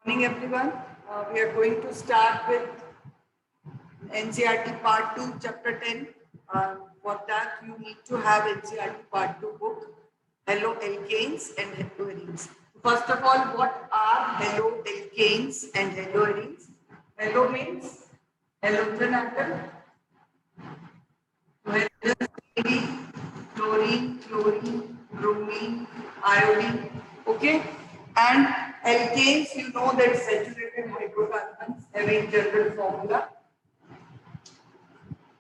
Everyone. We are going to start with NCERT Part 2, Chapter 10. For that, you need to have NCERT Part 2 book, haloalkanes and haloarenes. First of all, what are haloalkanes and haloarenes? Halo means halogen atom, chlorine, bromine, iodine. Okay, and alkanes, you know that saturated hydrocarbons having general formula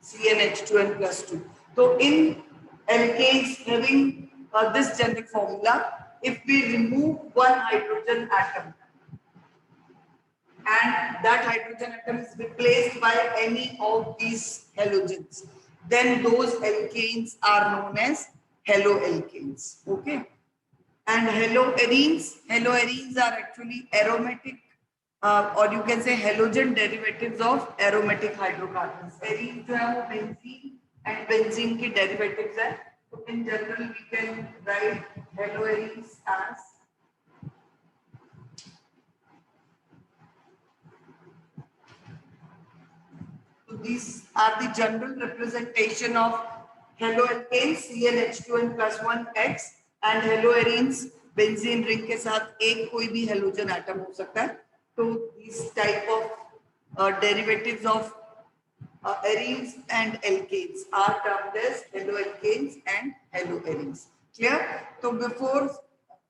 CnH2n plus 2. So in alkanes having this general formula, if we remove one hydrogen atom and that hydrogen atom is replaced by any of these halogens, then those alkanes are known as haloalkanes. Okay. And haloarenes are actually aromatic or you can say halogen derivatives of aromatic hydrocarbons. Arenes जो है वो benzene and benzene के derivatives है. So in general we can write haloarenes as so these are the general representation of haloalkanes CnH2n plus 1x and haloarenes benzene ring के साथ एक कोई भी halogen atom हो सकता है. So these type of derivatives of arenes and alkanes are termed as haloalkanes and haloarenes. Clear? So before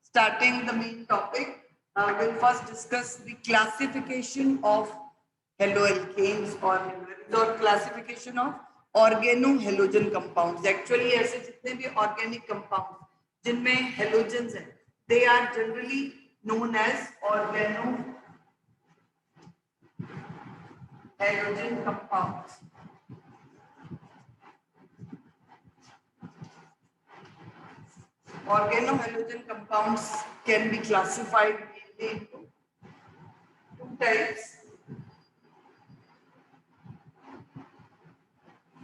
starting the main topic, we'll first discuss the classification of haloalkanes or haloarenes or classification of organohalogen compounds. Actually, ऐसे जितने भी organic compounds जिनमें halogens हैं, they are generally known as organohalogen compounds. Organohalogen compounds can be classified mainly into two types.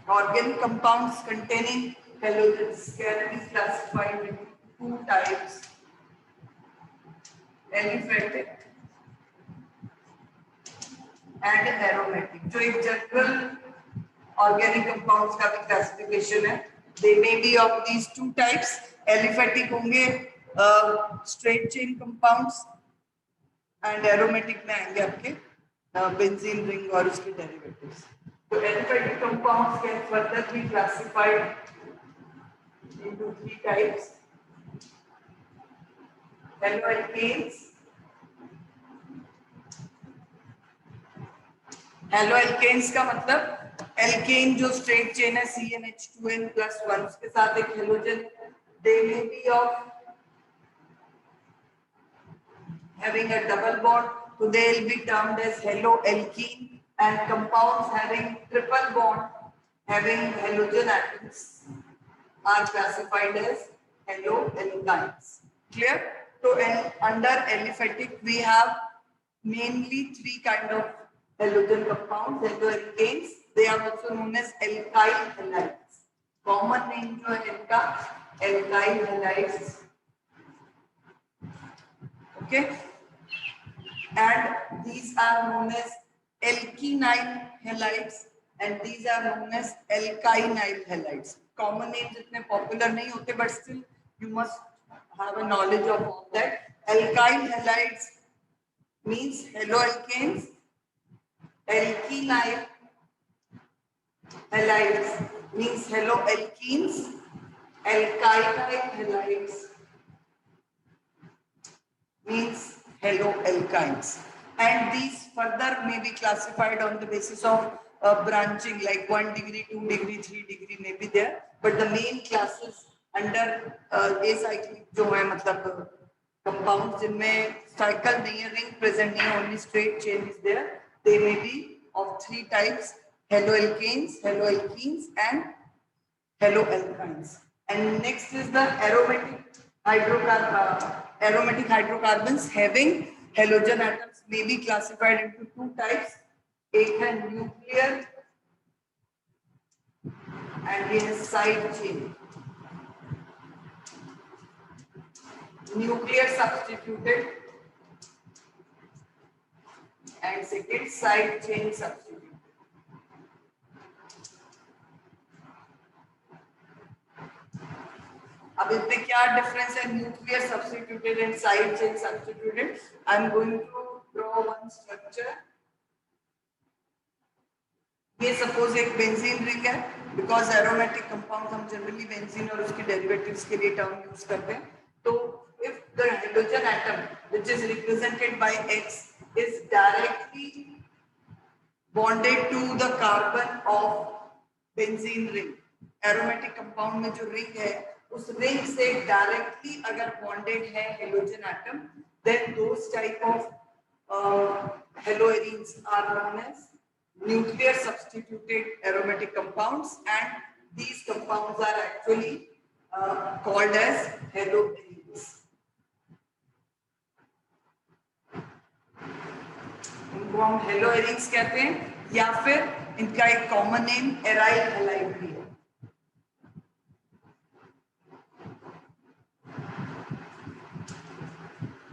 Organic compounds containing halogens can be classified into two types: aliphatic and aromatic. So एक general organic compounds का भी classification है. They may be of these two types. Aliphatic होंगे straight chain compounds and aromatic में आएंगे आपके benzene ring और उसके derivatives. So aliphatic compounds can further be classified into three types: haloalkanes. Haloalkanes का मतलब alkane जो straight chain है CnH2n plus 1 उसके साथ एक halogen. They may be of having a double bond, so they will be termed as haloalkene. And compounds having triple bond having halogen atoms are classified as haloalkynes. Clear? So under aliphatic we have mainly three kind of halogen compounds, haloalkanes. They are also known as alkyl halides. Common name जो है इनका alkyl halides. Okay, and these are known as alkenyl halides and these are known as alkynyl halides. Common names इतने popular नहीं होते, but still you must have a knowledge of all that. Alkyl halides means haloalkanes. Alkenyl halides means haloalkenes. Alkynyl halides means haloalkynes. And these further may be classified on the basis of branching, like 1 degree, 2 degree, 3 degree may be there. But the main classes under acyclic जो है मतलब compounds जिनमें cycle नहीं है, ring present नहीं है, only straight chain is there. They may be of three types: haloalkanes, haloalkenes, and haloalkynes. And next is the aromatic hydrocarbons having halogen atoms may be classified into two types. एक है nuclear and ये है side chain. Nuclear substituted and second side chain substituted. अब इनमें क्या difference है nuclear substituted and side chain substituted? I am going to draw one structure. ये suppose एक बेंजीन रिंग है, बिकॉज एरोमेटिक कंपाउंड हम जनरली बेंजीन और उसके डेरिवेटिव्स के लिए टर्म यूज करते हैं. तो if the hydrogen atom which is represented by X is directly bonded to the carbon of benzene ring, aromatic compound में जो रिंग है उस रिंग से डायरेक्टली अगर बॉन्डेड है halogen atom, then those type of haloarenes are known as nuclear substituted aromatic compounds, and these compounds are actually called as haloarenes. इनको हम haloarenes कहते हैं या फिर इनका एक कॉमन नेम एराइल हैलाइड भी है.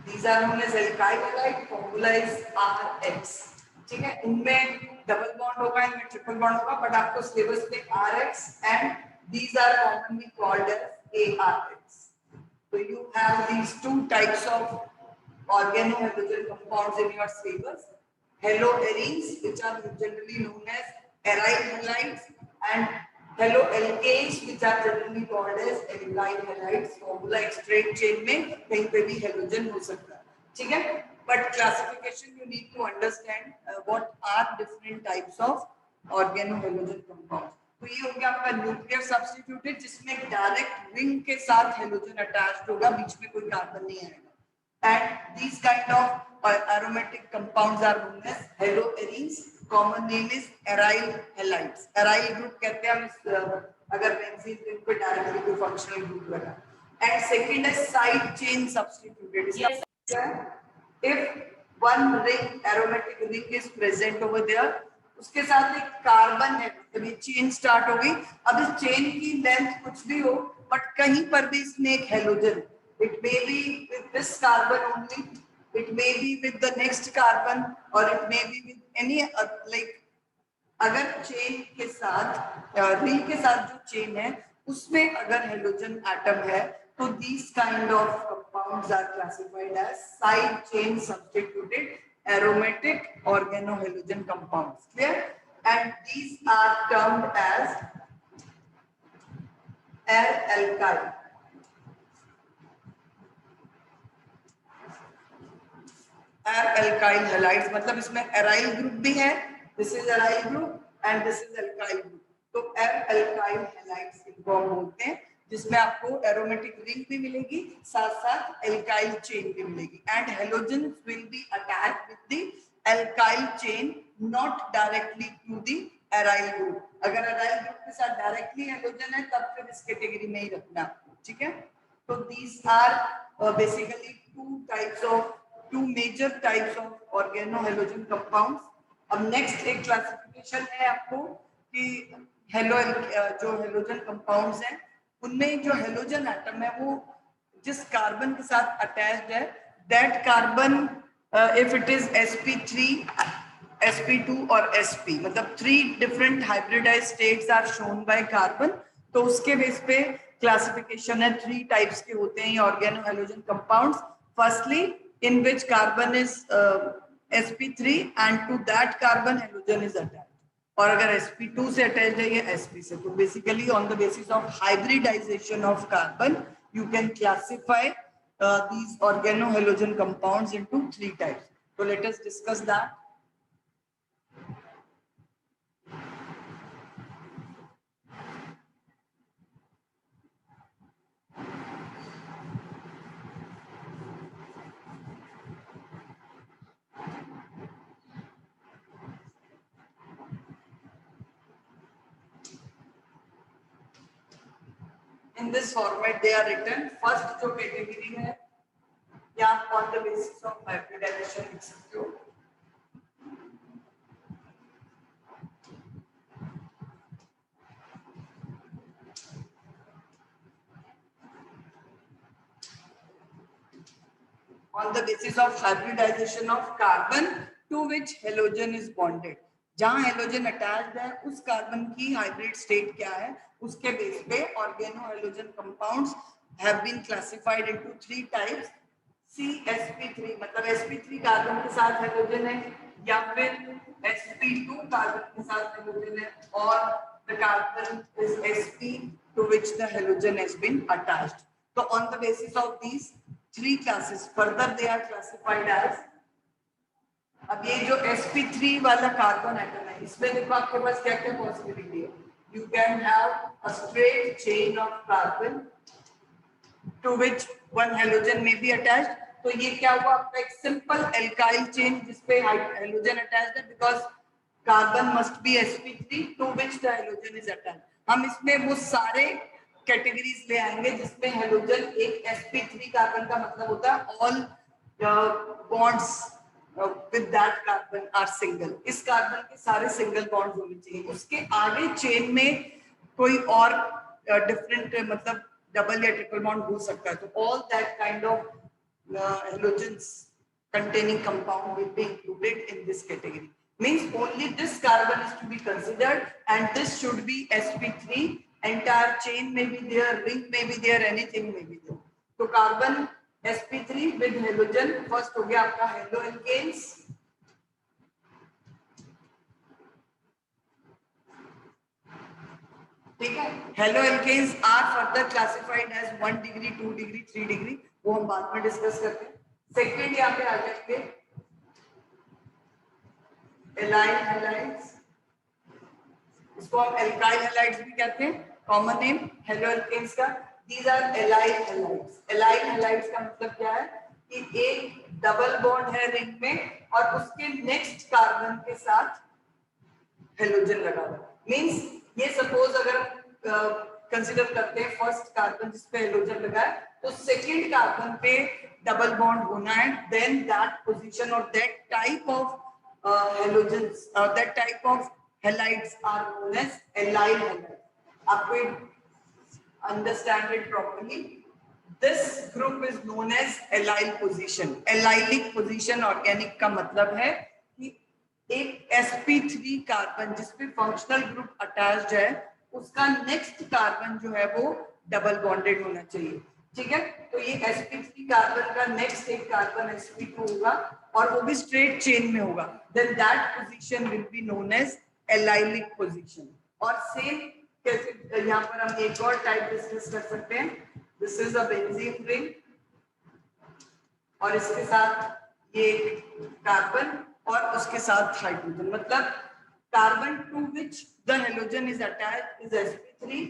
These are known as alkyl halide. Formula is RX. ठीक है, इनमें डबल बॉन्ड होगा, इनमें ट्रिपल बॉन्ड होगा, बट आपको सिलेबस में RX and these are commonly called as ARX. So you have these two types of organohalogen compounds in your syllabus: haloarenes, which are generally known as aryl halides, and haloalkanes, which are generally called as alkyl halides. Formula straight chain में कहीं पे भी halogen हो सकता है. ठीक है, but classification you need to understand what are different types of organohalogen compounds. तो ये हो गया आपका न्यूक्लियर सब्स्टिट्यूटेड, जिसमें डायरेक्ट रिंग के साथ हेलोजन अटैच्ड होगा, बीच में कोई कार्बन नहीं आएगा. And these kind of aromatic compounds are known as haloarenes. Common name is aryl halides. Aryl group कहते हैं हम अगर बेंजीन रिंग पे डायरेक्टली कोई फंक्शनल ग्रुप लगा. And second is side chain substituted. Yes. If one ring, aromatic ring is present over there, उसके साथ एक कार्बन है, तभी चेन स्टार्ट हो गई. अब इस चेन की लेंथ कुछ भी हो, बट कहीं पर भी इसमें एक halogen, it may be with this carbon only, it may be with the next carbon, or it may be with any like अगर चेन के साथ रिंग के साथ जो चेन है उसमें अगर हेलोजन एटम है, तो these kind of compounds are classified as side chain substituted aromatic organohalogen compounds. Clear? And these are termed as alkyl. alkyl halides मतलब इसमें aryl ग्रुप भी है, this is aryl group and this is alkyl group. तो alkyl halides इनको हम बोलते हैं, जिसमें आपको एरोमेटिक रिंग भी मिलेगी, साथ साथ एल्काइल चेन भी मिलेगी. And halogen will be attached with the alkyl chain, not directly to the aryl group. अगर एराइल ग्रुप के साथ डायरेक्टली हेलोजन है तब फिर इस कैटेगरी में ही रखना आपको. ठीक है, तो these are basically two major types of organohalogen compounds. अब नेक्स्ट एक क्लासिफिकेशन है आपको कि जो हेलोजन कंपाउंड्स हैं उनमें जो हेलोजन एटम है वो जिस कार्बन के साथ अटैच्ड है, that carbon if it is sp3, sp2 और sp, मतलब 3 different hybridized states are shown by carbon. तो उसके बेस पे क्लासिफिकेशन है, 3 टाइप्स के होते हैं ये organohalogen compounds. Firstly in which carbon is sp3 and to that carbon halogen is attached, और अगर sp2 से अटैच्ड है या sp से. तो basically on the basis of hybridization of carbon you can classify these organohalogen compounds into 3 types. So let us discuss that. In this format they are written. First जो category है या on the basis of hybridization लिख सकते हो. On the basis of hybridization of carbon to which halogen is bonded. जहां halogen attached है उस carbon की हाइब्रिड स्टेट क्या है, उसके बेस पे organo halogen compounds have been classified into 3 types. CsP3 मतलब sp3 कार्बन के साथ हेलोजन है, या फिर sp2 कार्बन के साथ हेलोजन है, और the carbon is sp to which the halogen has been attached. So on the basis of these 3 classes further they are classified as. अब ये जो sp3 वाला कार्बन एटम है इसमें देखो आपके पास क्या क्या पॉसिबिलिटी है. You can have a straight chain of carbon to which one halogen may be attached. तो ये क्या हुआ आपका एक सिंपल एल्काइल चेन जिसपे हेलोजन अटैच्ड है, because carbon must be sp3 to which the halogen is attached. हम इसमें वो सारे कैटेगरीज ले आएंगे जिसमें हेलोजन एक sp3 कार्बन का मतलब होता है all bonds with that carbon are single. इस कार्बन के सारे सिंगल बॉन्ड्स होने चाहिए. उसके आगे चेन में कोई और डिफरेंट मतलब डबल या ट्रिपल बॉन्ड हो सकता है. तो all that kind of halogens containing compound will be included in this category. Means only this carbon is to be considered and this should be sp3. Entire chain may be there, ring may be there, anything may be there. So carbon sp3 with halogen. first हो गया आपका haloalkanes. ठीक है. haloalkanes are further classified as 1 degree, 2 degree, 3 degree. वो हम बाद में discuss करते हैं. सेकंड यहाँ पे आ जाएंगे एलाइल हैलाइड्स. इसको हम एल्काइल हैलाइड्स भी कहते हैं. कॉमन नेम हेलोअल्केन्स का. These are allyl halides. Allyl halides का मतलब क्या है कि एक डबल बॉन्ड है रिंग में और उसके नेक्स्ट कार्बन के साथ हेलोजन लगा हुआ. मींस ये सपोज अगर हम कंसीडर करते हैं फर्स्ट कार्बन जिस पे हेलोजन लगा है तो सेकंड कार्बन पे डबल बॉन्ड होना है. देन दैट पोजीशन और that type of halogens that type of halides are known as allyl halide. आपको understand it properly. This group is known as allyl position. Allylic position organic का मतलब है कि एक sp3 carbon जिसपे functional group attached है उसका next carbon जो है वो डबल बॉन्डेड होना चाहिए. ठीक है. तो ये sp3 कार्बन का नेक्स्ट एक कार्बन sp2 होगा और वो भी स्ट्रेट चेन में होगा. Then that position will be known as allylic position. और सेम कैसे यहाँ पर हम एक और टाइप डिस्कस कर सकते हैं. This is a benzene ring और इसके साथ ये कार्बन और उसके साथ हाइड्रोजन. मतलब carbon to which the halogen is attached is sp3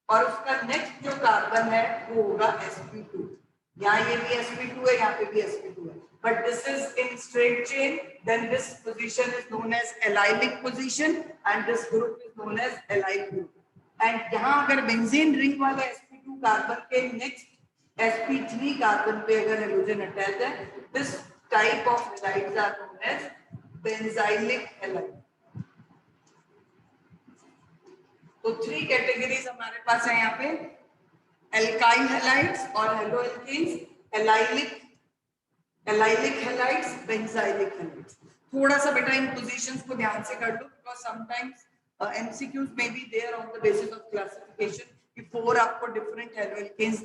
और उसका नेक्स्ट जो कार्बन है वो होगा sp2. यहाँ ये भी sp2 है, यहाँ पे भी sp2 है, but this is in straight chain. Then this position is known as allylic position and this group is known as allyl group. And यहाँ अगर बेंजीन रिंग वाला sp2 कार्बन के नेक्स्ट sp3 कार्बन पे अगर halogen attach है, this type of halides are known as benzylic halide. तो 3 categories हमारे पास है यहाँ पे. एल्काइल हैलाइड्स और haloalkanes, allylic halides, benzylic halides. थोड़ा सा बेटा इन पोजीशंस को ध्यान से कर लो because sometimes MCQs may be there on the basis of classification. कि 4 आपको different haloalkanes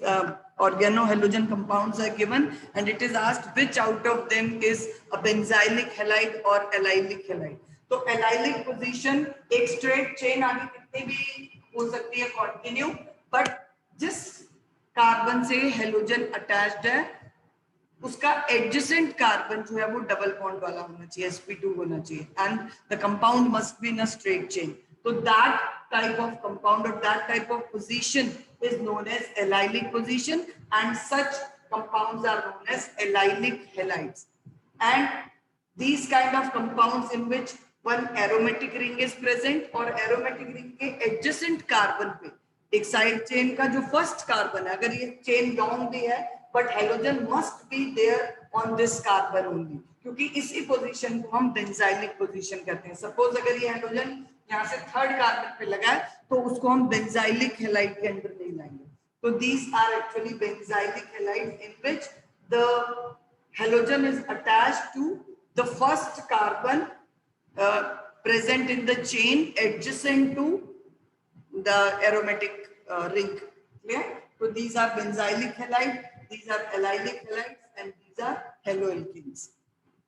organo halogen compounds are given and it is asked which out of them is a benzylic halide और allylic halide. तो allylic position एक straight chain आगे कितनी भी हो सकती है कंटिन्यू, बट जिस कार्बन से हेलोजन अटैच्ड है उसका एडजेसेंट कार्बन जो है वो डबल बॉन्ड वाला होना चाहिए, sp2 होना चाहिए, and the compound must be in a straight chain. तो that type of compound or that type of position is known as allylic position and such compounds are known as allylic halides. And these kind of compounds in which one aromatic ring is present और aromatic ring के adjacent carbon पे एक side chain का जो first carbon है, अगर ये chain long भी है but halogen must be there on this carbon only, क्योंकि इसी position को हम benzylic position कहते हैं. Suppose अगर ये halogen यहाँ से थर्ड कार्बन पे लगा है तो उसको हम बेंजाइलिक हैलाइड के अंदर नहीं लाएंगे. तो these are actually benzylic halides in which the halogen is attached to the first carbon present in the chain adjacent to the aromatic ring. Clear? So these are benzylic halide, these are allylic halides, and these are haloalkenes.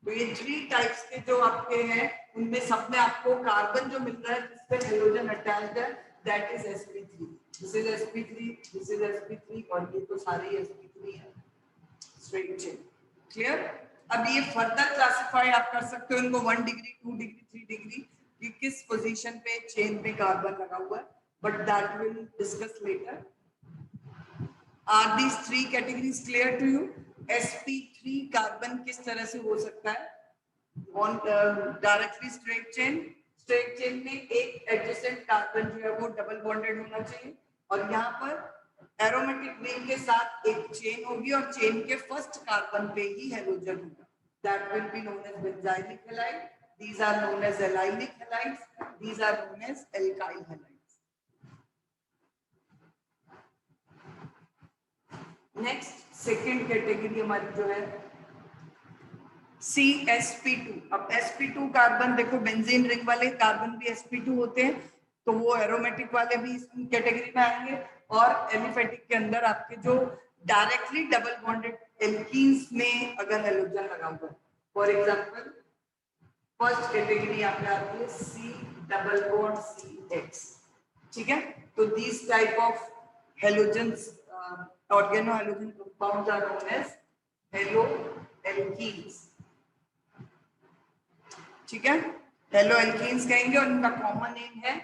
तो ये 3 types के जो आपके हैं उनमें सब में आपको कार्बन जो मिल रहा है जिसपे हेलोजन अटैच्ड है, that is sp3. This is sp3, this is sp3, और ये तो सारे sp3 है, स्ट्रेट चेन. क्लियर? अब ये फर्दर क्लासिफाई आप कर सकते हो इनको 1 डिग्री, 2 डिग्री, 3 डिग्री कि किस पोजीशन पे चेन पे कार्बन लगा हुआ है, but that will discuss later. Are these 3 categories clear to you? sp3 carbon किस तरह से हो सकता है? डायरेक्टली स्ट्रेट चेन में एक एडजेसेंट कार्बन जो है वो डबल बॉन्डेड होना चाहिए, और यहाँ पर एरोमेटिक रिंग के साथ एक चेन होगी और चेन के फर्स्ट कार्बन पे ही हेलोजन होगा. That will be known as benzylic halide. These are known as allylic halides. These are known as alkyl halides. Next second category हमारी जो है CsP2. अब sp2 कार्बन देखो, बेंजीन रिंग वाले कार्बन भी sp2 होते हैं, तो वो एरोमेटिक वाले भी इस कैटेगरी में आएंगे. और एलिफेटिक के अंदर आपके जो डायरेक्टली डबल बॉन्डेड एल्कीन्स में अगर हेलोजन लगा हुआ है, फॉर एग्जांपल फर्स्ट कैटेगरी यहाँ पे आती है C डबल बॉन्ड CX. ठीक है? तो this type of halogens organohalogen compounds are known as haloalkenes. ठीक है? haloalkenes कहेंगे और इनका कॉमन नेम है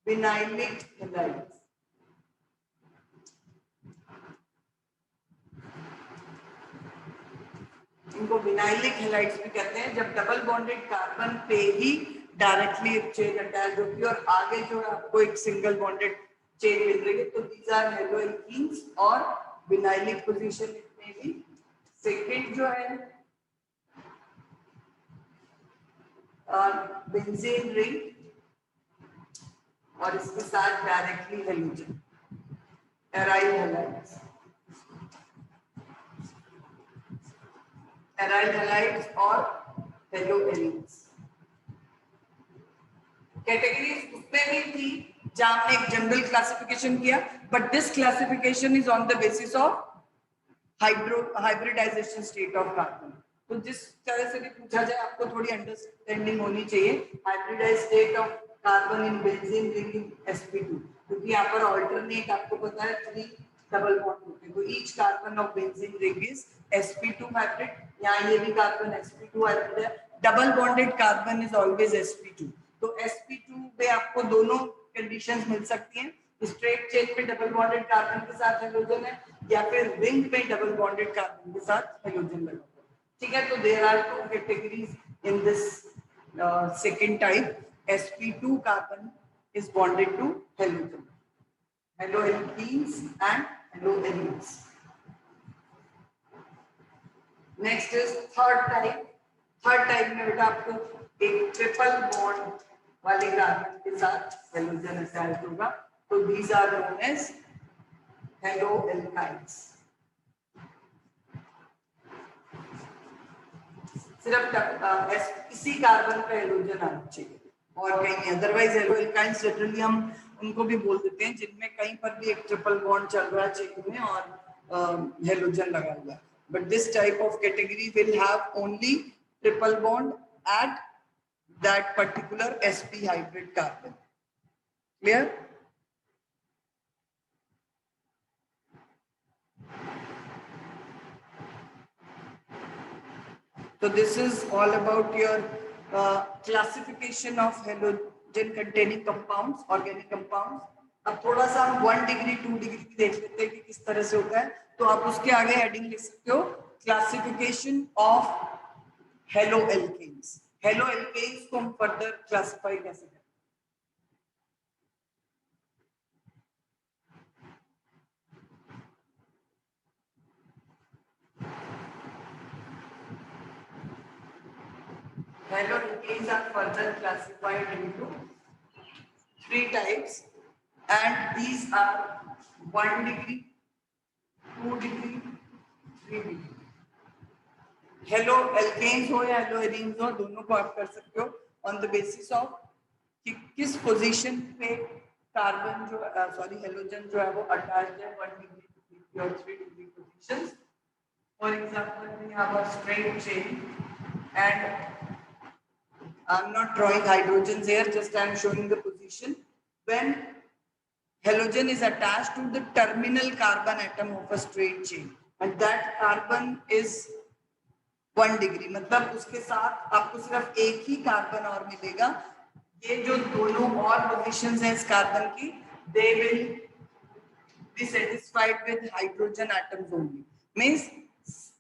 विनाइलिक हैलाइड्स. इनको विनाइलिक हैलाइड्स भी कहते हैं जब डबल बॉन्डेड कार्बन पे ही डायरेक्टली एक चेन अटैच होती है और आगे जो है आपको एक सिंगल बॉन्डेड चेन मिल रही है, तो these are haloalkenes और विनाइलिक पोजीशन में भी. सेकेंड जो है बेंजीन रिंग और इसके साथ directly halogen, aryl halides. Aryl halides और हेलोएरीन्स. कैटेगरीज उसमें भी थी जहां हमने एक जनरल क्लासिफिकेशन किया, but this classification is on the basis of hybridization state of carbon. तो जिस तरह से भी पूछा जाए आपको थोड़ी अंडरस्टैंडिंग होनी चाहिए. Hybridize state of carbon in benzene ring in sp2, क्योंकि यहाँ पर ऑल्टरनेट आपको पता है 3 डबल बॉन्ड होते हैं, तो each carbon of benzene ring is sp2 hybrid. यहाँ ये भी कार्बन sp2 हाइब्रिड है. Double bonded carbon is always sp2. तो sp2 पे आपको दोनों कंडीशंस मिल सकती हैं. स्ट्रेट चेन पे डबल बॉन्डेड कार्बन के साथ हेलोजन है, या फिर रिंग पे डबल बॉन्डेड कार्बन के साथ हेलोजन लगा हुआ है. ठीक है? तो there are 2 categories in this second type. sp2 carbon is bonded to halogen, haloalkenes and haloarenes. Next is third type. Third type में बेटा आपको एक ट्रिपल बॉन्ड वाले कार्बन के साथ हेलोजन अटैच होगा, तो these are known as haloalkynes. सिर्फ इसी कार्बन का हेलोजन आना चाहिए और कहीं नहीं. अदरवाइज हेलोएल्काइंस जनरली हम उनको भी बोल देते हैं जिनमें कहीं पर भी एक ट्रिपल बॉन्ड चल रहा है चेन में और हेलोजन लगा हुआ है. But this type of category will have only triple bond at that particular sp hybrid carbon. Clear? So this is all about your classification of halogen containing compounds, organic compounds. अब थोड़ा सा हम 1 degree 2 degree की देख लेते हैं कि किस तरह से होता है. तो आप उसके आगे हेडिंग लिख सकते हो क्लासिफिकेशन ऑफ हेलोएल्केन्स. हेलोएल्केन्स को हम फर्दर क्लासिफाई कैसे करें? Haloalkanes are further classified into 3 types, and these are 1 degree, 2 degree, 3 degree. Halo alkanes हो या हेलो एरीन्स हो, दोनों को आप कर सकते हो ऑन द बेसिस ऑफ कि किस पोजीशन पे कार्बन जो सॉरी हेलोजन जो है वो अटैच्ड है 1 डिग्री और 3 degree positions. For example we have a straight chain and I'm not drawing hydrogens here, just I'm showing the position when halogen is attached to the terminal carbon atom of a straight chain and that carbon is 1 degree. मतलब उसके साथ आपको सिर्फ एक ही carbon और मिलेगा. ये जो दोनों और पोजीशंस हैं इस कार्बन की, they will be satisfied with hydrogen atoms only. Means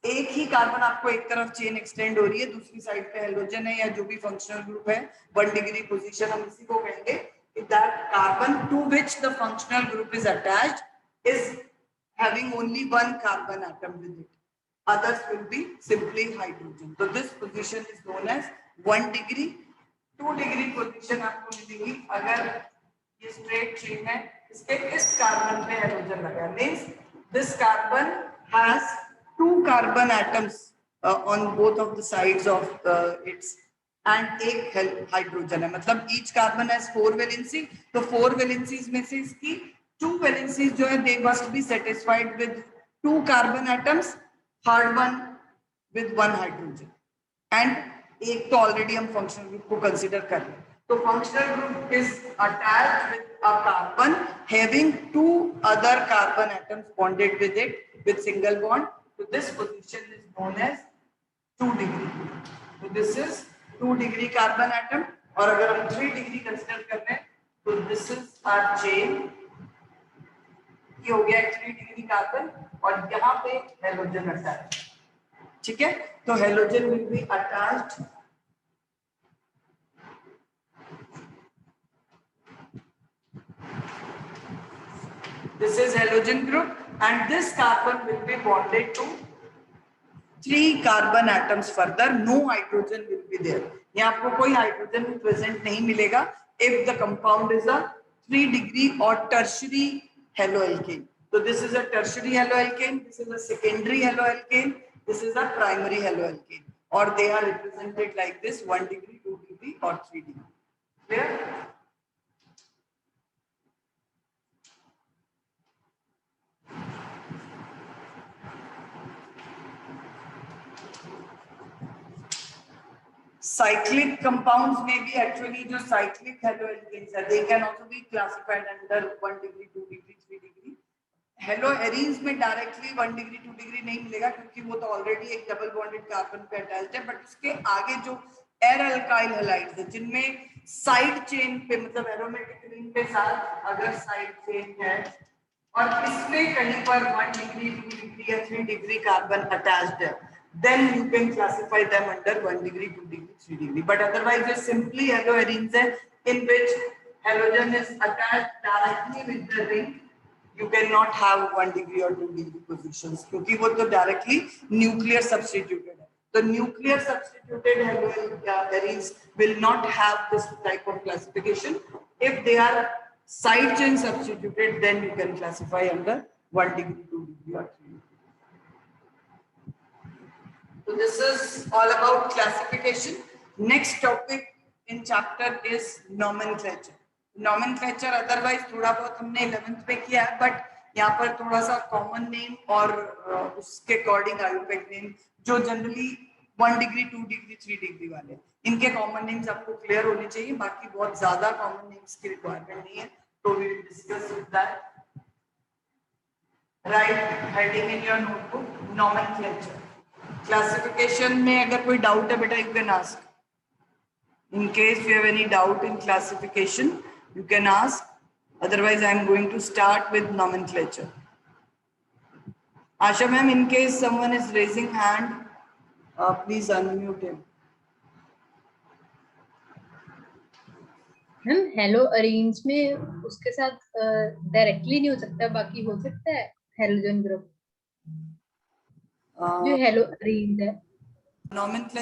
एक ही कार्बन आपको एक तरफ चेन एक्सटेंड हो रही है, दूसरी साइड पे हेलोजन है या जो भी फंक्शनल ग्रुप है 1 डिग्री पोजीशन, हम इसी को कहेंगे that carbon to which the functional group is attached is having only one carbon atom with it. Others will be simply hydrogen. So this position is known as 1 degree. 2 degree position आपको मिलेगी अगर ये straight chain है, इसके इस carbon पे hydrogen लगा है. Means this carbon has 2 carbon atoms on both of the sides of its and एक हाइड्रोजन है. मतलब ईच कार्बन हैज 4 वैलेंसी. तो 4 वैलेंसीज में से इसकी 2 वैलेंसीज जो है they must be satisfied with 2 carbon atoms, third one with 1 hydrogen. And एक तो ऑलरेडी हम फंक्शनल ग्रुप को कंसीडर कर रहे हैं. तो functional group is attached with a carbon having 2 other carbon atoms bonded with it with single bond. तो this position is known as 2 degree. तो this is 2 degree carbon atom. और अगर हम 3 डिग्री कंसीडर कर रहे हैं तो दिस इज आवर चेन. ये हो गया 3 डिग्री कार्बन और यहाँ पे हेलोजन अटैच. ठीक है, तो halogen will be attached this is halogen group and this carbon will be bonded to 3 carbon atoms further. No hydrogen will be there. यहाँ आपको कोई हाइड्रोजन प्रेजेंट नहीं मिलेगा if the compound is a 3 degree or tertiary haloalkane. So this is a tertiary haloalkane, this is a secondary haloalkane, this is a primary haloalkane, or they are represented like this: 1 degree, 2 degree, or 3 degree. Clear? Cyclic compounds may be actually जो cyclic haloalkanes are, they can also be classified under 1 degree, 2 degree, 3 degree. Haloarenes में directly 1 degree 2 degree नहीं मिलेगा क्योंकि वो तो already एक double bonded carbon पे attached है. बट उसके आगे जो एर अल्काइल हैलाइड्स है जिनमें साइड चेन पे मतलब एरोमेटिक रिंग के साथ अगर साइड चेन है और इसमें कहीं पर 1 डिग्री 2 डिग्री या 3 डिग्री कार्बन अटैच्ड है, then you can classify them under 1 degree, 2 degree, 3 degree. But otherwise just simply haloarenes in which halogen is attached directly with the ring. You cannot have 1 degree or 2 degree positions क्योंकि वो तो directly nuclear substituted है. The nuclear substituted haloarenes will not have this type of classification. If they are side chain substituted, then you can classify under 1 degree, 2 degree, or 3 degree. So this is all about classification. Next topic in chapter is nomenclature. Nomenclature otherwise थोड़ा बहुत हमने 11th में किया है, but यहाँ पर थोड़ा सा common name और उसके according IUPAC name जो generally 1 degree, 2 degree, 3 degree वाले, इनके common names आपको clear होने चाहिए. बाकी बहुत ज़्यादा common names की requirement नहीं है, तो we will discuss with that. Write heading in your notebook: nomenclature. Classification में अगर कोई doubt है बेटा, you can ask. In case you have any doubt in classification, you can ask. Otherwise, I am going to start with nomenclature. Asha ma'am, in case someone is raising hand, please unmute him. Ma'am haloarenes में उसके साथ directly नहीं हो सकता, बाकी हो सकता है हेलोजन ग्रुप जो हेलोअरेन्स है. Nomenclature,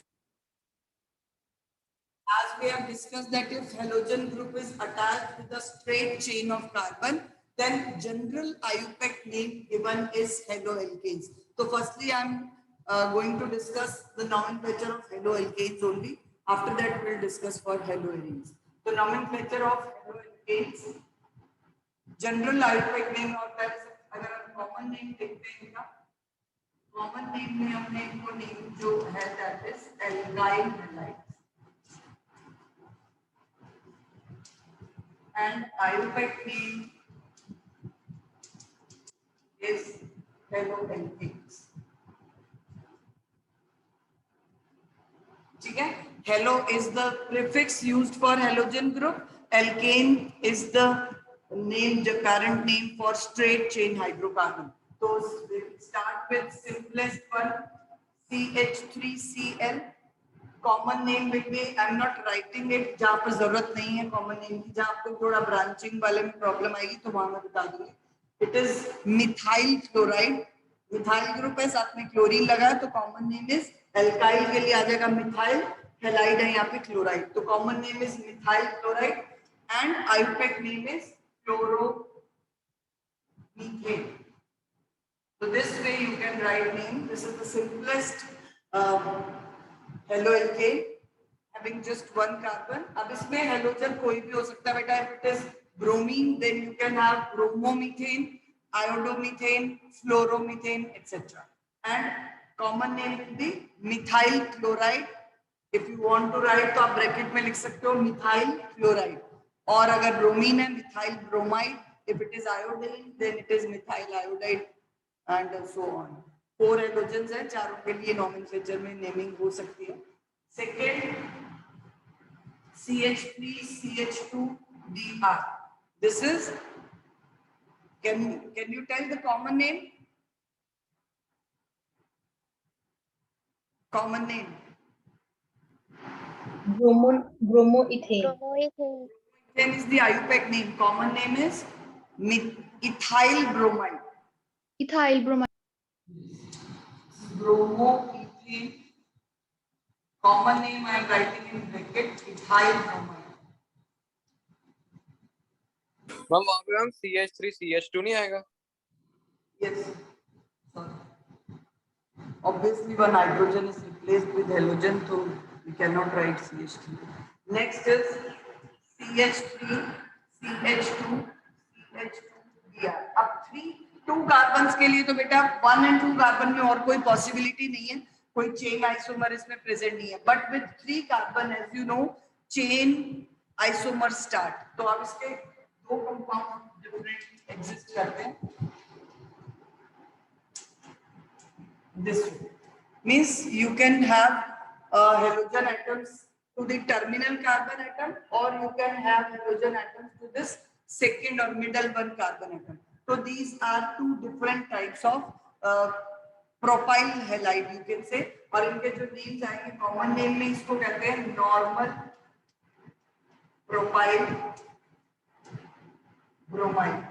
as we have discussed, that if halogen group is attached with a straight chain of carbon, then general IUPAC name given is haloalkanes. So firstly, I am going to discuss the nomenclature of haloalkanes only. After that, we'll discuss for haloarenes. The nomenclature of haloalkanes, general Ayurvedic name और अगर हम common name देखते हैं इनका, common name में हमने इनको name जो है that is alkyl halides and आयुर्वेदिक नेम is haloalkanes. ठीक है, halo is the prefix used for halogen group, alkane is the name, the current name for straight chain hydrocarbon. तो start with simplest one, CH3Cl. Common name will be, I am not writing it जहां पर जरूरत नहीं है common name की, जहां आपको थोड़ा ब्रांचिंग वाले में प्रॉब्लम आएगी तो वहां मैं बता दूंगी. It is methyl chloride, methyl group है, साथ में क्लोरीन लगा है, तो कॉमन नेम इज एल्काइल के लिए आ जाएगा मिथाइल, हेलाइड है यहाँ पे क्लोराइड, तो common name is methyl chloride and आयुर्वेदिक name is chloromethane. So this way you can write name. This is the simplest haloalkane having just one carbon. अब इसमें halogen कोई भी हो सकता है बेटा. If it is bromine, then you can have bromomethane, iodomethane, fluoromethane, etc. And common name will be methyl chloride. If you want to write तो आप ब्रैकेट में लिख सकते हो methyl chloride. और अगर ब्रोमीन है methyl bromide. If it is iodine, then it is methyl iodide. And so on. 4 halogens हैं, चारों के लिए nomenclature में naming हो सकती है. Second, CH3CH2Br. This is, can you tell the common name? Common name. Bromoethane. Bromoethane. Is the IUPAC name. Common name is ethyl bromide. Ethyl bromide. Bromomethane. Common name I am writing in bracket, ethyl bromide. Ma'am वहाँ पे हम CH3CH2 नहीं आएगा? Yes. Sorry. Obviously, one hydrogen is replaced with halogen, so we cannot write CH3. Next is CH3, CH2, CH2Br. अब 2 carbons के लिए तो बेटा 1 and 2 कार्बन में और कोई पॉसिबिलिटी नहीं है, कोई चेन आइसोमर इसमें प्रेजेंट नहीं है. But with 3 carbon, as you know, chain isomer start. तो अब इसके 2 कंपाउंड डिफरेंट एग्जिस्ट करते हैं. This means you can have halogen atoms to the terminal carbon atom, or you can have halogen atoms to this second or middle one carbon atom. So these are 2 different types of propyl halide, you can say. और इनके जो names आएंगे common name में, इसको कहते हैं normal propyl bromide.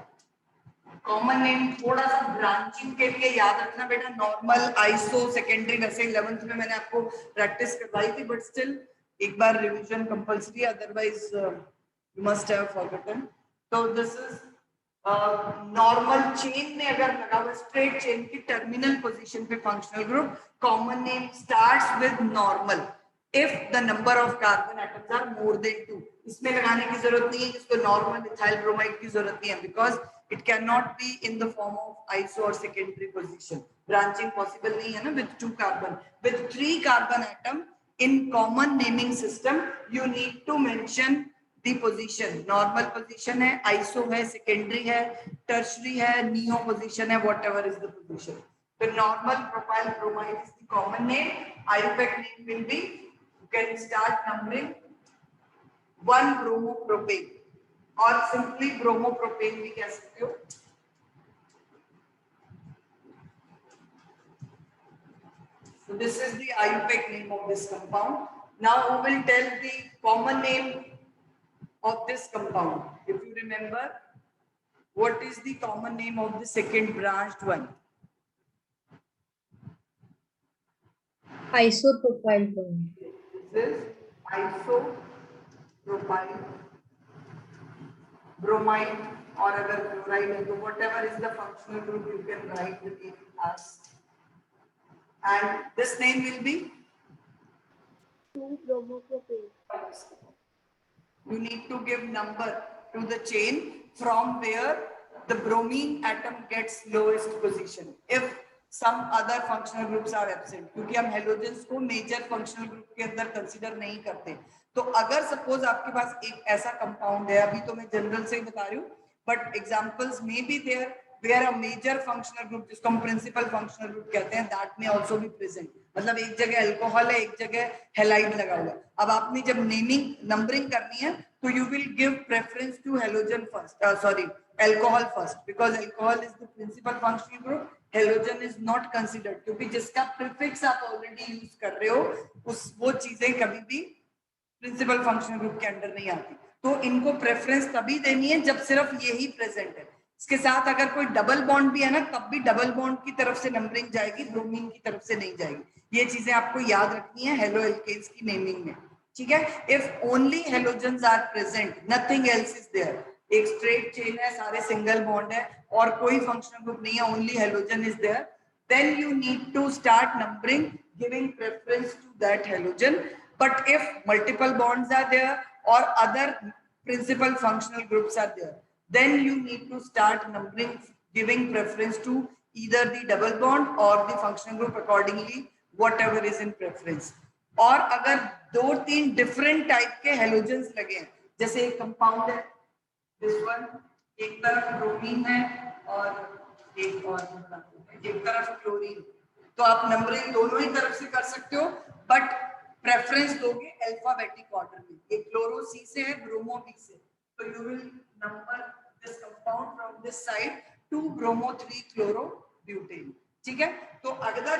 Common name थोड़ा सा ब्रांचिंग के लिए याद रखना बेटा, नॉर्मल, आइसो, सेकेंडरी, वैसे 11th में मैंने आपको प्रैक्टिस करवाई थी, बट स्टिल एक बार revision compulsory, otherwise you must have forgotten. तो दिस इज नॉर्मल चेन में अगर लगा हुआ स्ट्रेट चेन की टर्मिनल पोजीशन पे functional group, common name starts with normal if the number of carbon atoms are more than 2. इसमें लगाने की जरूरत नहीं है, जिसको नॉर्मल इथाइल ब्रोमाइड की जरूरत नहीं है, because it cannot be in the form of iso or secondary position. Branching possible नहीं है ना with 2 carbon. With 3 carbon atom in common naming system, you need to mention the position. Normal position है, iso है, secondary है, tertiary है, neo position है, whatever is the position. The normal propyl bromide is the common name. IUPAC name will be, you can start numbering 1 bromopropane और simply bromopropane भी कह सकते हो. So this is the IUPAC name of this compound. Now we will tell the common name of this compound. If you remember, what is the common name of the second branched one? Isopropyl bromide. This is isopropyl bromide, और अगर chloride है तो whatever is the functional group you can write the name as and this name will be 2-bromopropane. you need to give number to the chain from where the bromine atom gets lowest position if some other functional groups are absent, क्योंकि हम halogens को major functional group के अंदर consider नहीं करते। तो अगर suppose आपके पास एक ऐसा कंपाउंड है, अभी तो मैं जनरल से ही बता रही हूँ, but examples may be there where a major functional group जिसको हम प्रिंसिपल फंक्शनल ग्रुप कहते हैं, दैट में आल्सो बी प्रेजेंट। मतलब एक जगह अल्कोहल है, एक जगह हैलाइड लगा हुआ है। अब आपने जब नेमिंग नंबरिंग करनी है तो you will give preference to halogen first, sorry alcohol first, because alcohol is the principal functional group, halogen is not considered, क्योंकि जिसका प्रीफिक्स आप ऑलरेडी यूज कर रहे हो उस वो चीजें कभी भी प्रिंसिपल फंक्शनल ग्रुप के अंडर नहीं आती। तो इनको प्रेफरेंस तभी देनी है जब सिर्फ यही प्रेजेंट है। इसके साथ अगर कोई डबल बॉन्ड भी है ना, तब भी डबल बॉन्ड की तरफ से नंबरिंग जाएगी, ब्रोमीन की तरफ से नहीं जाएगी। ये चीजें आपको याद रखनी है हेलो एल्केन्स की नेमिंग में, ठीक है। If only halogens are present, nothing else is there, एक स्ट्रेट चेन है, सारे सिंगल बॉन्ड है और कोई फंक्शनल ग्रुप नहीं है, only halogen is there, then you need to start numbering giving preference to that halogen. But if multiple bonds are there or other principal functional groups are there, then you need to start numbering giving preference to either the double bond or the functional group accordingly, whatever is in preference. और अगर दो तीन different type के halogens लगे हैं, जैसे एक compound है दिस वन, एक तरफ ब्रोमीन है और एक और एक तरफ क्लोरीन, तो आप नंबरिंग दोनों ही तरफ से कर सकते हो, बट प्रेफरेंस दोगे अल्फाबेटिक ऑर्डर में। ये क्लोरो सी से है, ब्रोमो बी से, तो you will number this compound from this side to bromo 3 chloro butane, ठीक है। तो अगर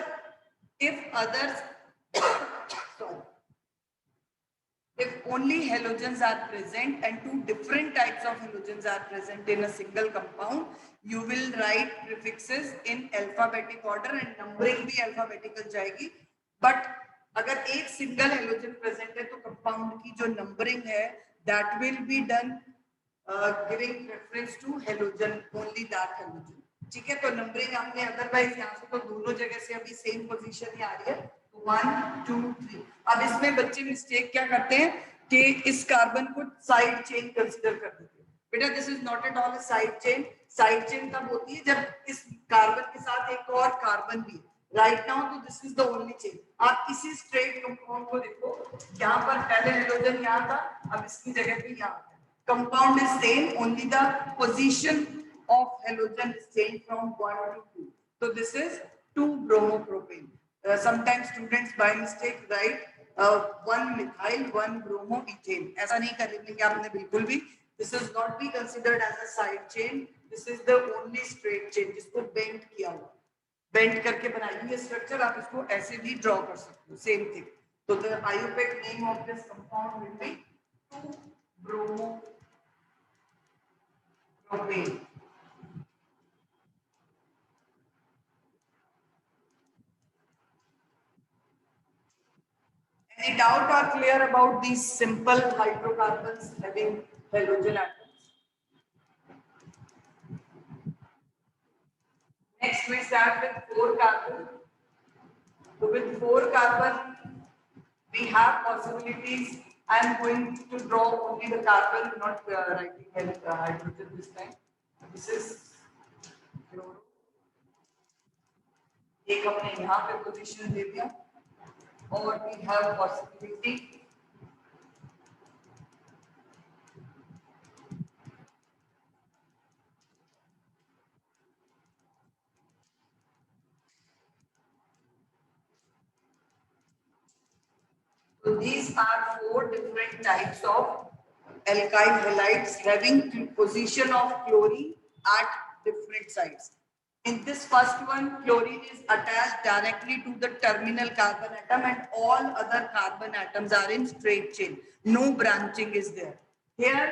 if others sorry, if only halogens are present and two different types of halogens are present in a single compound, you will write prefixes in alphabetic order and numbering भी alphabetical जाएगी। But अगर एक single halogen present है तो compound की जो numbering है that will be done giving preference to halogen, only that halogen, ठीक है। तो numbering आपने otherwise यहाँ से तो दोनों जगह से अभी same position ही आ रही है, 1 2 3। अब इसमें बच्चे मिस्टेक क्या करते हैं कि इस कार्बन को साइड चेन कंसीडर कर देते हैं। बेटा this is not at all a side chain. Side chain तब होती है जब इस कार्बन के साथ एक और कार्बन भी है। राइट नाउ तो this is the only chain. आप किसी स्ट्रेट कंपाउंड को देखो, यहाँ पर पहले हाइड्रोजन यहाँ था, अब इसकी जगह पे यहाँ है। Compound is same, only the position of hydrogen is change from 1 to 2। तो this is 2-bromopropane। Sometimes students by mistake write 1 methyl 1 bromo ethane, ऐसा नहीं करेंगे आपने बिल्कुल भी। This is not be considered as a side chain, this is the only straight chain जिसको bend किया हुआ, bend करके बनाई हुई स्ट्रक्चर। आप इसको ऐसे भी ड्रॉ कर सकते हो, सेम थिंग। तो the IUPAC name of this compound will be 2-bromopropane। Any doubt or clear about these simple hydrocarbons having halogen atoms? Next we start with 4 carbon. So with 4 carbon we have possibilities. I am going to draw only the carbon, not writing hydrogen this time. This is fluoro. एक हमने यहाँ पे position दे दिया, और we have possibility so these are 4 different types of alkyl halides having position of chlorine at different sides. In this first one, chlorine is attached directly to the terminal carbon atom and all other carbon atoms are in straight chain. No branching is there. Here,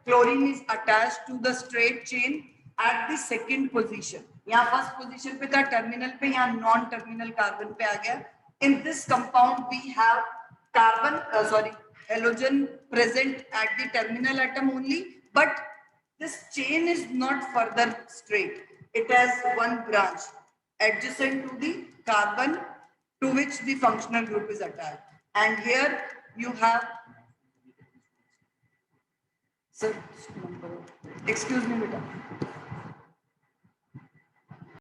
chlorine is attached to the straight chain at the second position. यहाँ first position पे था terminal पे, यहाँ non terminal carbon पे आ गया. In this compound, we have carbon, halogen present at the terminal atom only, but this chain is not further straight. It has one branch adjacent to the carbon to which the functional group is attached. And here you have, sir, excuse me, beta.